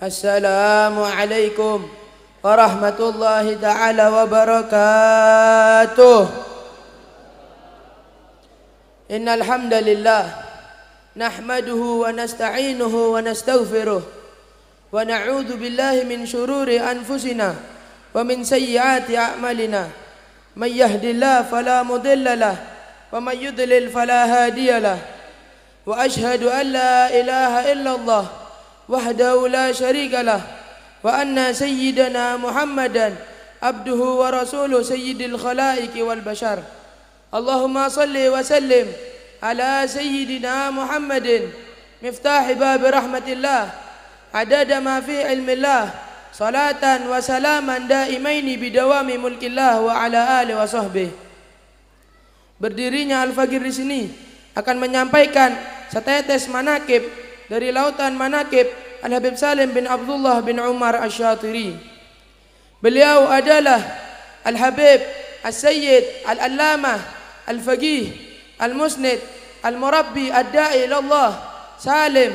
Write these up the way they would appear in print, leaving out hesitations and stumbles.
Assalamualaikum warahmatullahi ta'ala wabarakatuh. Innal hamdalillah nahmaduhu wa nasta'inuhu wa nastaghfiruh wa na'udzu billahi min shururi anfusina wa min sayyiati a'malina. May yahdihillahu fala mudilla lahu wa may yudlil fala hadiya lahu. Wa ashhadu an la ilaha illallah wahdahu la syarika lah wa anna sayyidana Muhammadan abduhu wa rasuluh sayyidil khalaiqi wal bashar. Allahumma salli wa sallim ala sayyidina Muhammadin miftahi bab rahmatillah adada ma fi ilmillah salatan wa salaman daimaini bidawami mulkillah wa ala alihi wa sahbihi. Berdirinya Al-Faqir di sini akan menyampaikan setetes manakib dari lautan manakib Al-Habib Salim bin Abdullah bin Umar Asy-Syatiri. Beliau adalah Al-Habib As-Sayyid Al-Allamah Al-Faqih Al-Musnid Al-Murabbi Ad-Da'i ilallah Salim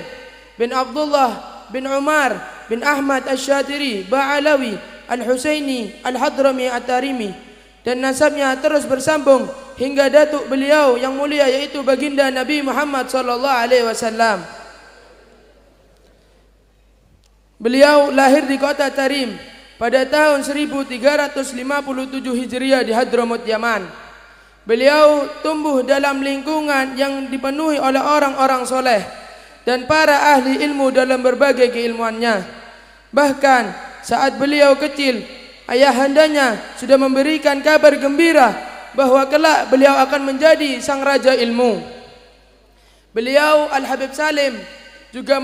bin Abdullah bin Umar bin Ahmad Asy-Syatiri Ba'alawi Al-Husaini Al-Hadrami At-Tarimi, dan nasabnya terus bersambung hingga datuk beliau yang mulia yaitu baginda Nabi Muhammad sallallahu alaihi wasallam. Beliau lahir di kota Tarim pada tahun 1357 Hijriah di Hadramut, Yaman. Beliau tumbuh dalam lingkungan yang dipenuhi oleh orang-orang soleh dan para ahli ilmu dalam berbagai keilmuannya. Bahkan saat beliau kecil, ayahandanya sudah memberikan kabar gembira bahwa kelak beliau akan menjadi sang raja ilmu. Beliau Al-Habib Salim juga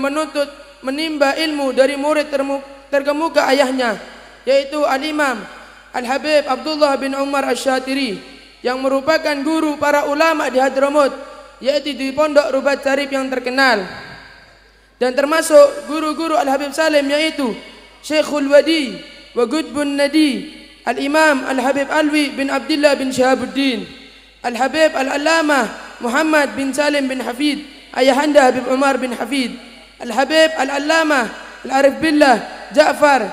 menimba ilmu dari murid terkemuka ayahnya yaitu Al-Imam Al-Habib Abdullah bin Umar Asy-Syatiri yang merupakan guru para ulama di Hadramut, yaitu di pondok Rubat Syarif yang terkenal. Dan termasuk guru-guru Al-Habib Salim yaitu Syekhul Wadi wa Qutbun Nadi Al-Imam Al-Habib Alwi bin Abdullah bin Syahabuddin, Al-Habib Al-Allamah Muhammad bin Salim bin Hafid ayahanda Habib Umar bin Hafid, Al-Habib Al-Allamah Al-Arif Billah Ja'far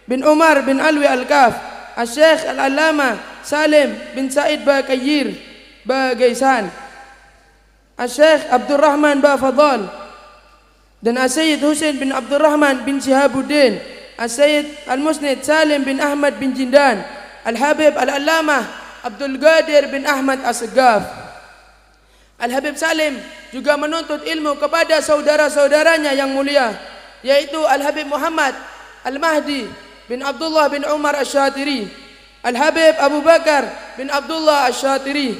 bin Umar bin Alwi Al-Kaf, Al-Syekh Al-Allamah Salim bin Said Baqayyir Bagaisan, Al-Syekh Abdurrahman Bafadal, dan Al-Sayyid Husain bin Abdurrahman bin Syihabuddin, Al-Sayyid Al-Musnid Salim bin Ahmad bin Jindan, Al-Habib Al-Allamah Abdul Qadir bin Ahmad As-Saggaf. Al-Habib Salim juga menuntut ilmu kepada saudara-saudaranya yang mulia yaitu Al-Habib Muhammad Al-Mahdi bin Abdullah bin Umar Asy-Syatiri, Al-Habib Abu Bakar bin Abdullah Asy-Syatiri,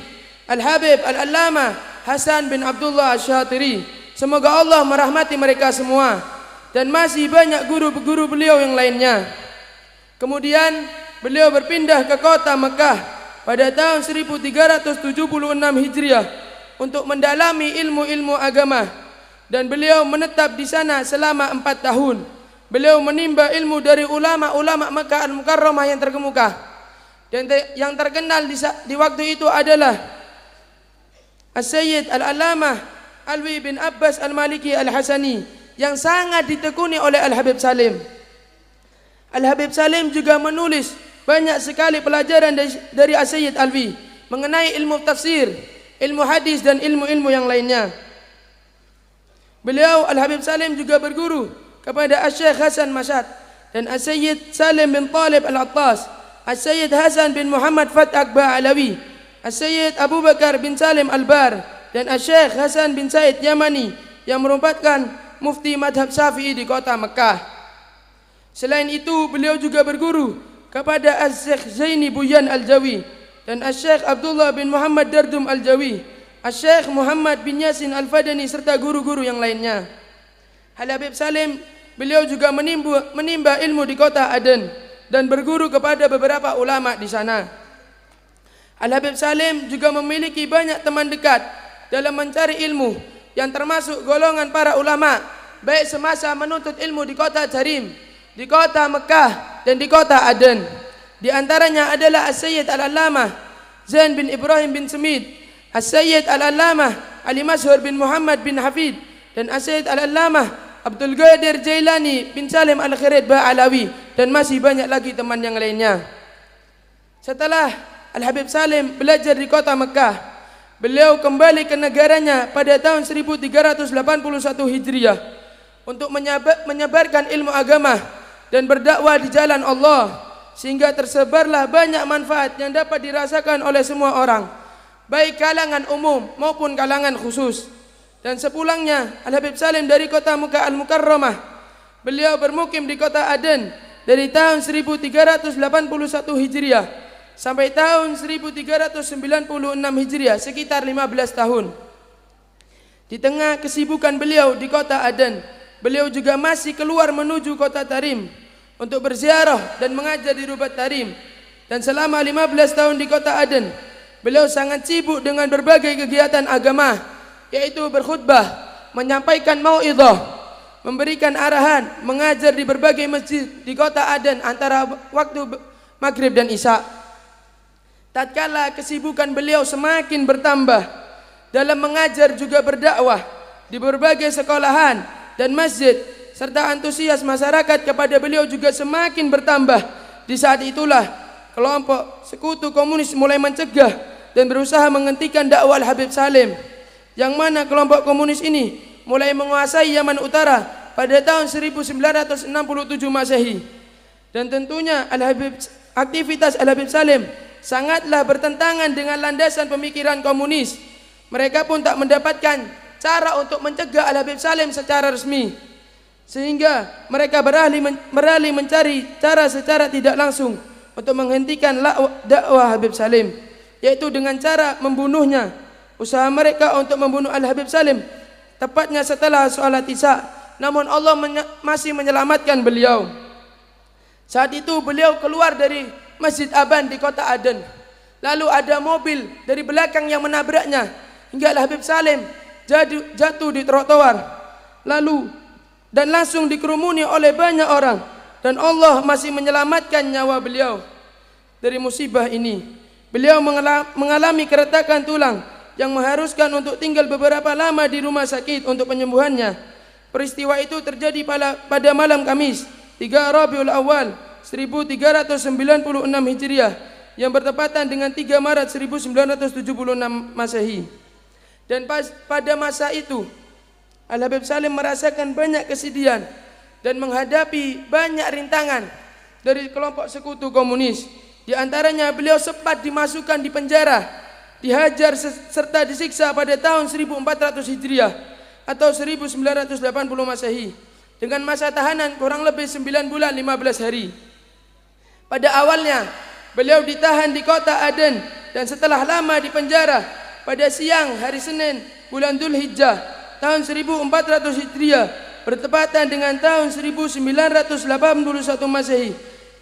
Al-Habib Al-Allamah Hasan bin Abdullah Asy-Syatiri. Semoga Allah merahmati mereka semua, dan masih banyak guru-guru beliau yang lainnya. Kemudian beliau berpindah ke kota Mekah pada tahun 1376 Hijriah untuk mendalami ilmu-ilmu agama, dan beliau menetap di sana selama 4 tahun. Beliau menimba ilmu dari ulama-ulama Makkah Al-Mukarramah yang terkemuka, dan yang terkenal di waktu itu adalah As-Sayyid Al-Allamah Alwi bin Abbas Al-Maliki Al-Hasani yang sangat ditekuni oleh Al-Habib Salim. Al-Habib Salim juga menulis banyak sekali pelajaran dari As-Sayyid Alwi mengenai ilmu tafsir, ilmu hadis, dan ilmu-ilmu yang lainnya. Beliau Al-Habib Salim juga berguru kepada Asy-Syaikh Hasan Masyad dan As-Sayyid Salim bin Talib Al-Attas, As-Sayyid Hasan bin Muhammad Fatak Ba'alawi, As-Sayyid Abu Bakar bin Salim Al-Bar, dan Asy-Syaikh Hasan bin Said Yamani yang merupakan mufti madhab Syafi'i di kota Mekah. Selain itu beliau juga berguru kepada Asy-Syaikh Zaini Buyan Al-Jawi dan Asy-Syaikh Abdullah bin Muhammad Dardum Al-Jawi, Asy-Syaikh Muhammad bin Yasin Al-Fadani, serta guru-guru yang lainnya. Al-Habib Salim beliau juga menimba ilmu di kota Aden dan berguru kepada beberapa ulama di sana. Al-Habib Salim juga memiliki banyak teman dekat dalam mencari ilmu, yang termasuk golongan para ulama baik semasa menuntut ilmu di kota Tarim, di kota Mekah, dan di kota Aden. Di antaranya adalah As-Sayyid Al-Allamah Zain bin Ibrahim bin Semid, As-Sayyid Al-Allamah Ali Mashhur bin Muhammad bin Hafid, dan As-Sayyid Al-Allamah Abdul Qadir Jailani bin Salim Al-Khirid Ba'alawi, dan masih banyak lagi teman yang lainnya. Setelah Al-Habib Salim belajar di kota Mekah, beliau kembali ke negaranya pada tahun 1381 Hijriah untuk menyebarkan ilmu agama dan berdakwah di jalan Allah, sehingga tersebarlah banyak manfaat yang dapat dirasakan oleh semua orang, baik kalangan umum maupun kalangan khusus. Dan sepulangnya Al-Habib Salim dari kota Mekah Al-Mukarramah, beliau bermukim di kota Aden dari tahun 1381 Hijriah sampai tahun 1396 Hijriah, sekitar 15 tahun. Di tengah kesibukan beliau di kota Aden, beliau juga masih keluar menuju kota Tarim untuk berziarah dan mengajar di Rubat Tarim. Dan selama 15 tahun di kota Aden, beliau sangat sibuk dengan berbagai kegiatan agama, yaitu berkhutbah, menyampaikan mau'idhah, memberikan arahan, mengajar di berbagai masjid di kota Aden antara waktu maghrib dan isya. Tatkala kesibukan beliau semakin bertambah dalam mengajar juga berdakwah di berbagai sekolahan dan masjid, serta antusias masyarakat kepada beliau juga semakin bertambah. Di saat itulah kelompok sekutu komunis mulai mencegah dan berusaha menghentikan dakwah Al-Habib Salim, yang mana kelompok komunis ini mulai menguasai Yaman Utara pada tahun 1967 Masehi. Dan tentunya aktivitas Al-Habib Salim sangatlah bertentangan dengan landasan pemikiran komunis. Mereka pun tak mendapatkan cara untuk mencegah Al-Habib Salim secara resmi, sehingga mereka beralih mencari cara secara tidak langsung untuk menghentikan dakwah Habib Salim, yaitu dengan cara membunuhnya. Usaha mereka untuk membunuh Al-Habib Salim tepatnya setelah sholat isya, namun Allah masih menyelamatkan beliau. Saat itu beliau keluar dari Masjid Aban di kota Aden, lalu ada mobil dari belakang yang menabraknya hingga Al-Habib Salim jatuh di trotoar, dan langsung dikerumuni oleh banyak orang, dan Allah masih menyelamatkan nyawa beliau dari musibah ini. Beliau mengalami keretakan tulang yang mengharuskan untuk tinggal beberapa lama di rumah sakit untuk penyembuhannya. Peristiwa itu terjadi pada malam Kamis 3 Rabiul Awal 1396 Hijriah yang bertepatan dengan 3 Maret 1976 Masehi. Dan pada masa itu Al-Habib Salim merasakan banyak kesedihan dan menghadapi banyak rintangan dari kelompok sekutu komunis. Di antaranya beliau sempat dimasukkan di penjara, dihajar serta disiksa pada tahun 1400 Hijriah atau 1980 Masehi dengan masa tahanan kurang lebih 9 bulan 15 hari. Pada awalnya beliau ditahan di kota Aden, dan setelah lama di penjara, pada siang hari Senin bulan Dzulhijjah tahun 1400 Hijriah bertepatan dengan tahun 1981 Masehi,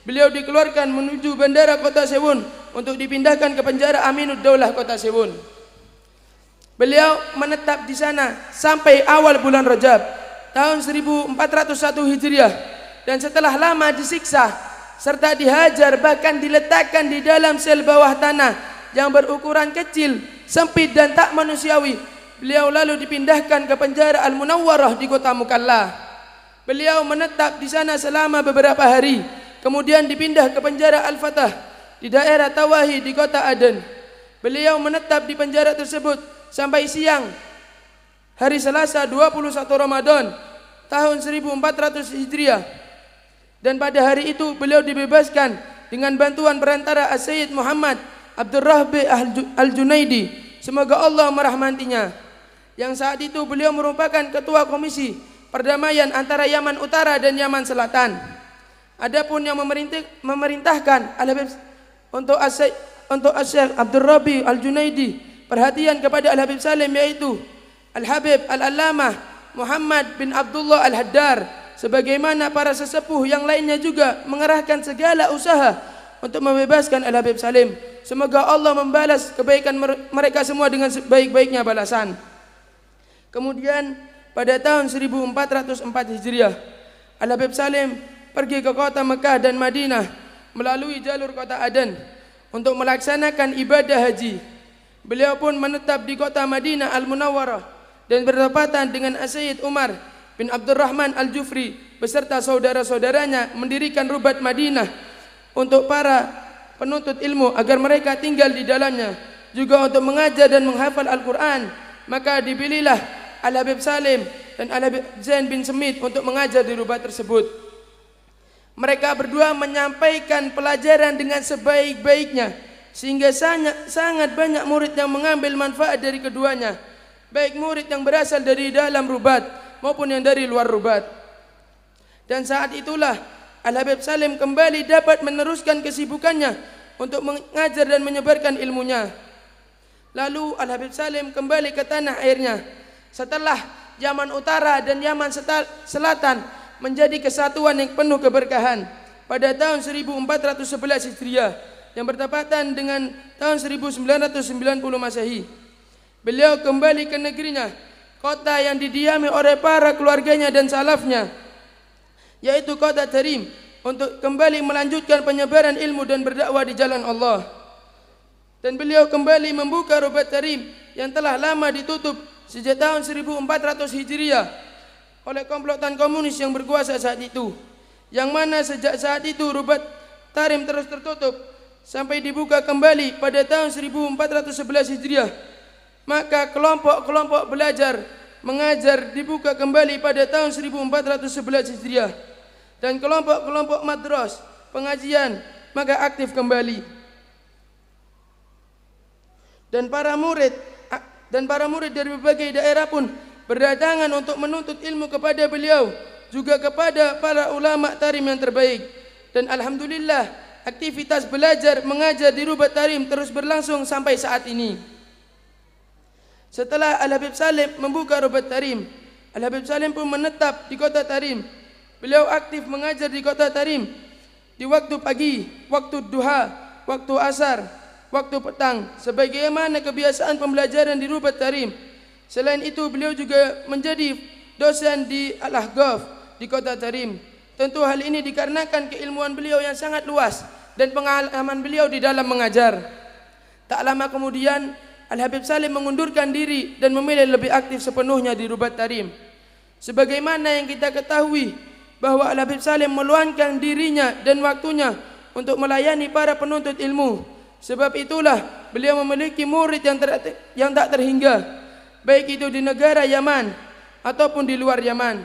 beliau dikeluarkan menuju bandara kota Sewon untuk dipindahkan ke penjara Aminud Daulah kota Sewon. Beliau menetap di sana sampai awal bulan Rajab tahun 1401 Hijriah, dan setelah lama disiksa serta dihajar, bahkan diletakkan di dalam sel bawah tanah yang berukuran kecil, sempit dan tak manusiawi, beliau lalu dipindahkan ke penjara Al-Munawwarah di kota Mukalla. Beliau menetap di sana selama beberapa hari, kemudian dipindah ke penjara Al-Fatah di daerah Tawahi di kota Aden. Beliau menetap di penjara tersebut sampai siang hari Selasa 21 Ramadan tahun 1400 Hijriah, dan pada hari itu beliau dibebaskan dengan bantuan perantara As-Sayyid Muhammad Abdurrahbi Al-Junaidi, semoga Allah merahmatinya, yang saat itu beliau merupakan ketua komisi perdamaian antara Yaman Utara dan Yaman Selatan. Adapun yang memerintahkan Al-Habib untuk Asy-Syaikh Abdurrahbi Al-Junaidi perhatian kepada Al-Habib Salim, yaitu Al-Habib Al-Allamah Muhammad bin Abdullah Al-Haddar, sebagaimana para sesepuh yang lainnya juga mengerahkan segala usaha untuk membebaskan Al-Habib Salim. Semoga Allah membalas kebaikan mereka semua dengan sebaik-baiknya balasan. Kemudian pada tahun 1404 Hijriah, Al-Habib Salim pergi ke kota Mekah dan Madinah melalui jalur kota Aden untuk melaksanakan ibadah haji. Beliau pun menetap di kota Madinah Al-Munawwarah dan bertepatan dengan As-Sayyid Umar bin Abdurrahman Al-Jufri beserta saudara-saudaranya mendirikan Rubat Madinah untuk para penuntut ilmu agar mereka tinggal di dalamnya, juga untuk mengajar dan menghafal Al-Quran. Maka dipilihlah Al-Habib Salim dan Al-Habib Zain bin Semit untuk mengajar di Rubat tersebut. Mereka berdua menyampaikan pelajaran dengan sebaik-baiknya, sehingga sangat banyak murid yang mengambil manfaat dari keduanya, baik murid yang berasal dari dalam Rubat maupun yang dari luar Rubat. Dan saat itulah Al-Habib Salim kembali dapat meneruskan kesibukannya untuk mengajar dan menyebarkan ilmunya. Lalu Al-Habib Salim kembali ke tanah airnya setelah Yaman Utara dan Yaman Selatan menjadi kesatuan yang penuh keberkahan pada tahun 1411 Hijriah yang bertepatan dengan tahun 1990 Masehi. Beliau kembali ke negerinya, kota yang didiami oleh para keluarganya dan salafnya, yaitu kota Tarim, untuk kembali melanjutkan penyebaran ilmu dan berdakwah di jalan Allah. Dan beliau kembali membuka Rubat Tarim yang telah lama ditutup sejak tahun 1400 Hijriah oleh komplotan komunis yang berkuasa saat itu, yang mana sejak saat itu Rubat Tarim terus tertutup sampai dibuka kembali pada tahun 1411 Hijriah. Maka kelompok-kelompok belajar mengajar dibuka kembali pada tahun 1411 Hijriah, dan kelompok-kelompok madras pengajian maka aktif kembali. Dan para murid dari berbagai daerah pun berdatangan untuk menuntut ilmu kepada beliau, juga kepada para ulama Tarim yang terbaik. Dan alhamdulillah aktivitas belajar mengajar di Rubat Tarim terus berlangsung sampai saat ini. Setelah Al-Habib Salim membuka Rubat Tarim, Al-Habib Salim pun menetap di kota Tarim. Beliau aktif mengajar di kota Tarim di waktu pagi, waktu duha, waktu asar, waktu petang, sebagaimana kebiasaan pembelajaran di Rubat Tarim. Selain itu beliau juga menjadi dosen di Al-Ahqaf di kota Tarim. Tentu hal ini dikarenakan keilmuan beliau yang sangat luas dan pengalaman beliau di dalam mengajar. Tak lama kemudian Al-Habib Salim mengundurkan diri dan memilih lebih aktif sepenuhnya di Rubat Tarim. Sebagaimana yang kita ketahui bahwa Al-Habib Salim meluangkan dirinya dan waktunya untuk melayani para penuntut ilmu. Sebab itulah beliau memiliki murid yang tak terhingga, baik itu di negara Yaman ataupun di luar Yaman.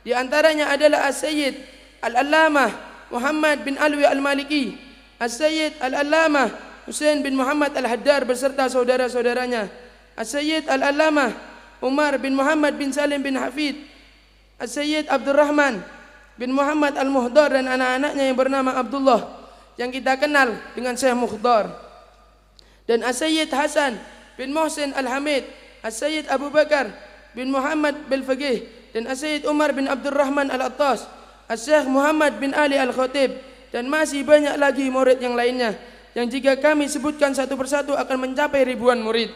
Di antaranya adalah As-Sayyid Al-Allamah Muhammad bin Alwi Al-Maliki, As-Sayyid Al-Allamah Husain bin Muhammad Al-Haddar beserta saudara-saudaranya, As-Sayyid Al-Allamah Umar bin Muhammad bin Salim bin Hafid, As-Sayyid Abdurrahman bin Muhammad Al-Muhdar dan anak-anaknya yang bernama Abdullah yang kita kenal dengan Syekh Mukhdar, dan As-Sayyid Hasan bin Muhsin Al-Hamid, As-Sayyid Abu Bakar bin Muhammad Bil-Faqih, dan As-Sayyid Umar bin Abdurrahman Al-Attas, As-Syekh Muhammad bin Ali Al-Khatib, dan masih banyak lagi murid yang lainnya yang jika kami sebutkan satu persatu akan mencapai ribuan murid.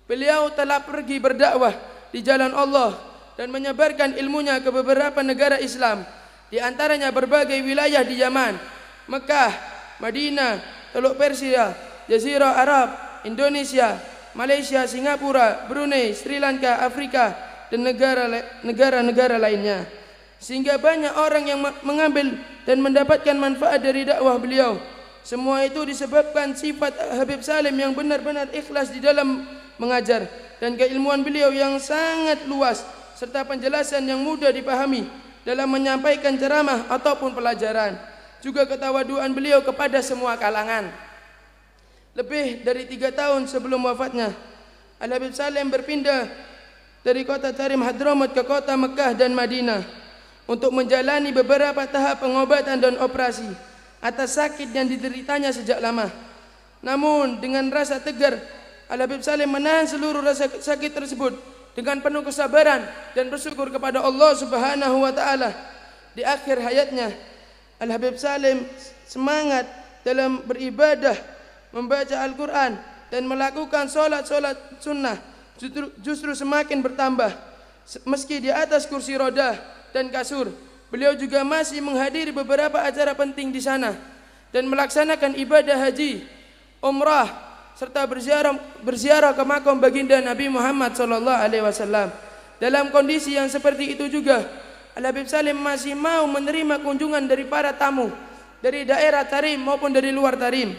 Beliau telah pergi berdakwah di jalan Allah dan menyebarkan ilmunya ke beberapa negara Islam, di antaranya berbagai wilayah di Yaman, Mekah, Madinah, Teluk Persia, Jazirah Arab, Indonesia, Malaysia, Singapura, Brunei, Sri Lanka, Afrika, dan negara-negara lainnya. Sehingga banyak orang yang mengambil dan mendapatkan manfaat dari dakwah beliau. Semua itu disebabkan sifat Habib Salim yang benar-benar ikhlas di dalam mengajar, dan keilmuan beliau yang sangat luas, serta penjelasan yang mudah dipahami dalam menyampaikan ceramah ataupun pelajaran. Juga ketawaduan beliau kepada semua kalangan. Lebih dari 3 tahun sebelum wafatnya, Al-Habib Salim berpindah dari kota Tarim Hadramaut ke kota Mekah dan Madinah untuk menjalani beberapa tahap pengobatan dan operasi atas sakit yang dideritanya sejak lama. Namun dengan rasa tegar, Al-Habib Salim menahan seluruh rasa sakit tersebut dengan penuh kesabaran dan bersyukur kepada Allah Subhanahu wa taala. Di akhir hayatnya, Al-Habib Salim semangat dalam beribadah, membaca Al-Quran dan melakukan solat-solat sunnah justru semakin bertambah. Meski di atas kursi roda dan kasur, beliau juga masih menghadiri beberapa acara penting di sana dan melaksanakan ibadah haji, umrah, serta berziarah ke makam baginda Nabi Muhammad SAW. dalam kondisi yang seperti itu juga Al-Habib Salim masih mau menerima kunjungan dari para tamu dari daerah Tarim maupun dari luar Tarim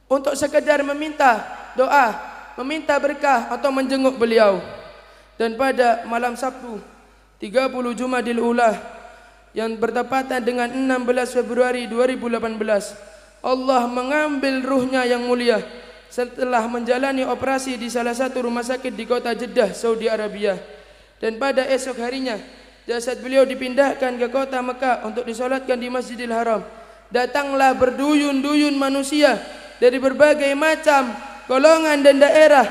untuk sekedar meminta doa, meminta berkah atau menjenguk beliau. Dan pada malam Sabtu 30 Jumadil Ula yang bertepatan dengan 16 Februari 2018, Allah mengambil ruhnya yang mulia setelah menjalani operasi di salah satu rumah sakit di kota Jeddah, Saudi Arabia. Dan pada esok harinya jasad beliau dipindahkan ke kota Mekah untuk disolatkan di Masjidil Haram. Datanglah berduyun-duyun manusia dari berbagai macam golongan dan daerah,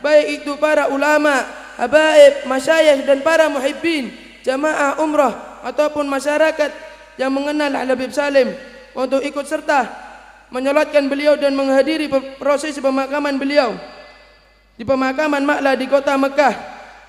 baik itu para ulama, habaib, masyayikh dan para muhibbin, jamaah umrah ataupun masyarakat yang mengenal Al-Habib Salim untuk ikut serta menyolatkan beliau dan menghadiri proses pemakaman beliau di pemakaman Ma'la di kota Mekah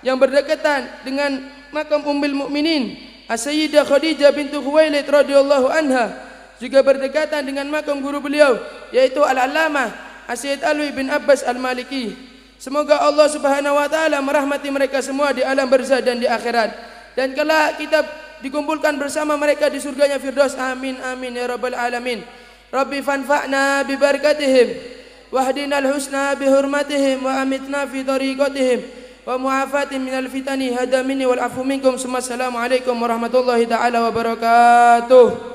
yang berdekatan dengan makam Ummul Mukminin As-Sayyidah Khadijah bintu Khuwailid radhiyallahu anha, juga berdekatan dengan makam guru beliau yaitu Al-Allamah As-Sayyid Alwi bin Abbas Al-Maliki. Semoga Allah Subhanahu wa taala merahmati mereka semua di alam barzah dan di akhirat, dan kelak kita dikumpulkan bersama mereka di surganya Firdaus. Amin amin ya rabbal alamin. Rabbi fanfa'na bi barakatihim wahdinal husna bi hurmatihim wa amitna fi tariqatihim wa mu'afatin minal fitani hada minni wal afu minkum. Assalamualaikum warahmatullahi taala wabarakatuh.